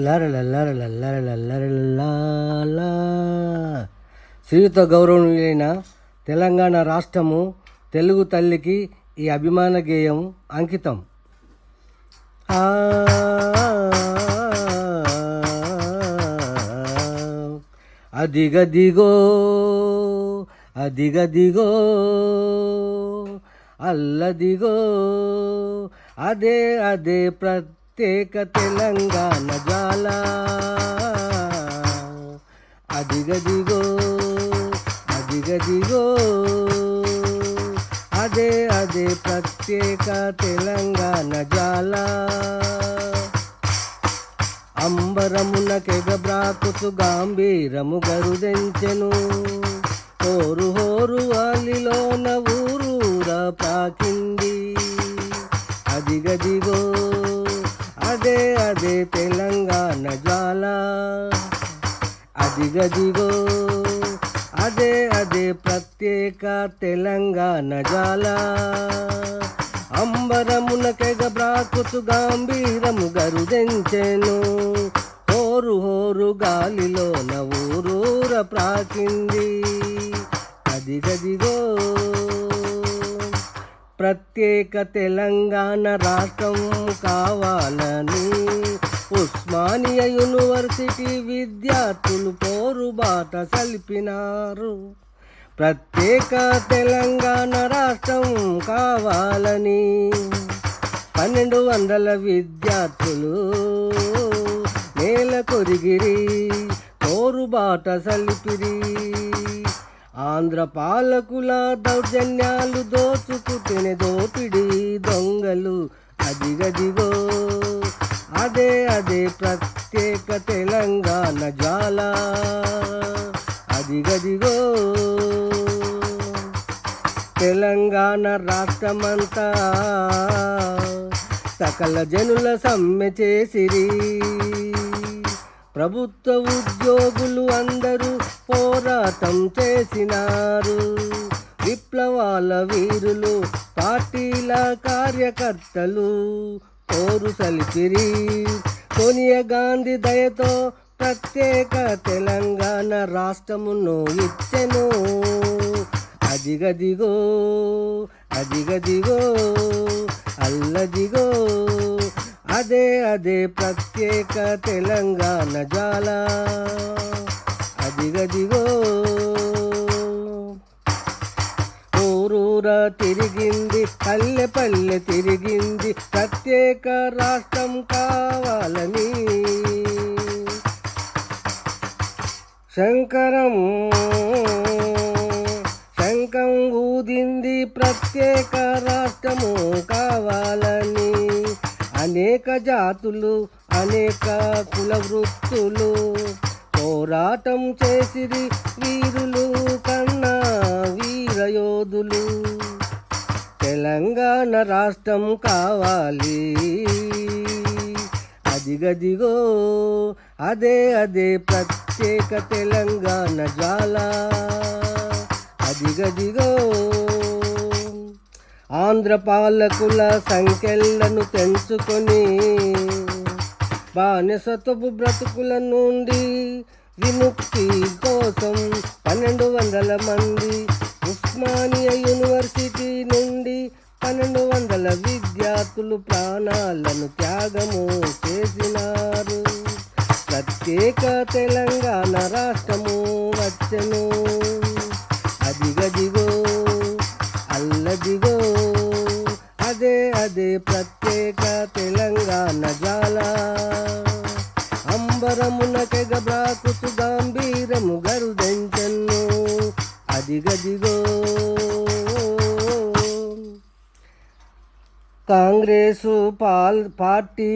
లల్లరలల్లరలల్లరలల్లరలల్లా. శ్రీయుత గౌరవనీయులైన తెలంగాణ రాష్ట్రము తెలుగు తల్లికి ఈ అభిమాన గేయం అంకితం. అదిగదిగో అదిగదిగో అల్లదిగో అదే అదే ప్రత్యేక తెలంగాణ జాల. అదిగదిగో అదిగదిగో అదే అదే ప్రత్యేక తెలంగాణ జాల. అంబరమునకెగబ్రాకుతు గాంభీరము గరుదెంచెను, హోరు హోరు వాలిలోన ఊరూర పాకింది. అదిగదిగో అదే అదే తెలంగాణ జ్వాల. అదిగదిగో అదే అదే ప్రత్యేక తెలంగాణ జ్వాల. అంబరమునకెగబ్రాకుతు గాంభీరము గరుదెంచెను, హోరు హోరు గాలిలోన ఊరూర ప్రాకింది. అదిగదిగో ప్రత్యేక తెలంగాణ రాష్ట్రం కావాలని ఉస్మానియా యూనివర్సిటీ విద్యార్థులు పోరుబాట సల్పినారు. ప్రత్యేక తెలంగాణ రాష్ట్రం కావాలని 1200 విద్యార్థులు నేల కొరిగిరి, పోరుబాట సల్పిరి. ఆంధ్ర పాలకుల దౌర్జన్యాలు దోచుకుతిన దోపిడి దొంగలు. అదిగదిగో అదే అదే ప్రత్యేక తెలంగాణ జ్వాల. అదిగదిగో తెలంగాణ రాష్ట్రమంతా సకల జనుల సమ్మె చేసిరి. ప్రభుత్వ ఉద్యోగులు అందరూ పోరాటం చేసినారు. విప్లవాల వీరులు పార్టీల కార్యకర్తలు పోరు సలిపిరి. సోనియా గాంధీ దయతో ప్రత్యేక తెలంగాణ రాష్ట్రమును ఇచ్చెను. అదిగదిగో అదిగదిగో అల్లదిగో అదే అదే ప్రత్యేక తెలంగాణ జ్వాల. అదిగదిగో ఊరూర తిరిగింది, పల్లె పల్లె తిరిగింది, ప్రత్యేక రాష్ట్రం కావాలని. శంఖం ఊదింది, ప్రత్యేక రాష్ట్రము కావాలని. అనేక జాతులు అనేక కుల వృత్తులు పోరాటం చేసిరి వీరులు కన్నా వీరయోధులు. తెలంగాణ రాష్ట్రం కావాలి. అదిగదిగో అదే అదే ప్రత్యేక తెలంగాణ జ్వాల. అదిగదిగో ఆంధ్ర పాలకుల సంఖ్యలను తెంచుకొని బానిసత్వపు బ్రతుకుల నుండి విముక్తి కోసం 1200 మంది ఉస్మానియా యూనివర్సిటీ నుండి 1200 విద్యార్థులు ప్రాణాలను త్యాగము చేసినారు. ప్రత్యేక తెలంగాణ రాష్ట్రము వచ్చెను. అదిగదిగో అల్లదిగో అదే అదే ప్రత్యేక తెలంగాణ జ్వాల. అంబరమునకెగబ్రాకుతు గాంభీరము గరుదెంచెను. అదిగదిగో కాంగ్రెసు పార్టీ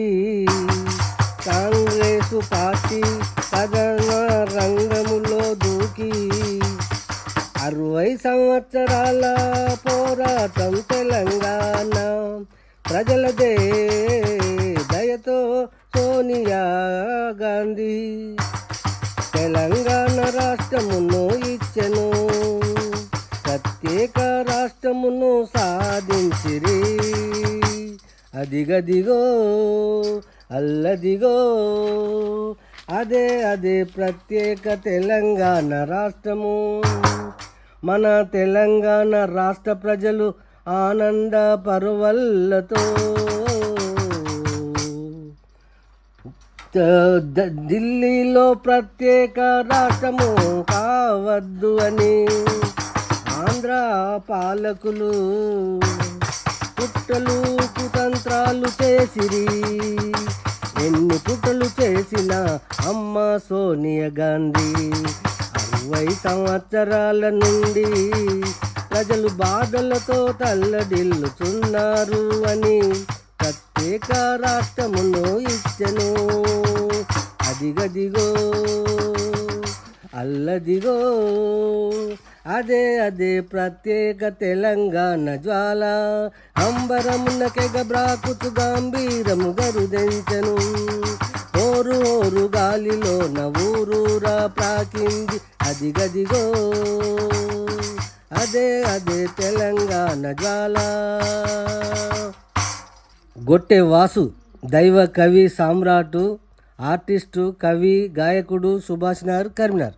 కథన రంగములో దూకి 60 సంవత్సరాల పోరాటం తెలంగాణ ప్రజలదే దయతో సోనియా గాంధీ తెలంగాణ రాష్ట్రమును ఇచ్చెను. ప్రత్యేక రాష్ట్రమును సాధించిరి. అదిగదిగో అల్లదిగో అదే అదే ప్రత్యేక తెలంగాణ రాష్ట్రము. మన తెలంగాణ రాష్ట్ర ప్రజలు ఆనంద పరువల్లతో ఢిల్లీలో ప్రత్యేక రాష్ట్రము కావద్దు అని ఆంధ్ర పాలకులు కుట్రలు కుతంత్రాలు చేసిరి. ఎన్ని కుట్రలు చేసిన అమ్మ సోనియా గాంధీ 60 సంవత్సరాల నుండి ప్రజలు బాధలతో తల్లడిల్లుతున్నారు అని ప్రత్యేక రాష్ట్రమును ఇచ్చెను. అదిగదిగో అల్లదిగో అదే అదే ప్రత్యేక తెలంగాణ జ్వాల అంబరమునకెగ బ్రాకుతు గంభీరము గరుదెంచెను. ఓరు ఓరు గాలిలోన ఊరూరా ప్రాకింది. అదిగదిగో అదే అదే తెలంగాణ జ్వాల. గొట్టె వాసు దైవ కవి సామ్రాటు, ఆర్టిస్టు, కవి, గాయకుడు, సుభాష్ నగర్, కరీంనగర్.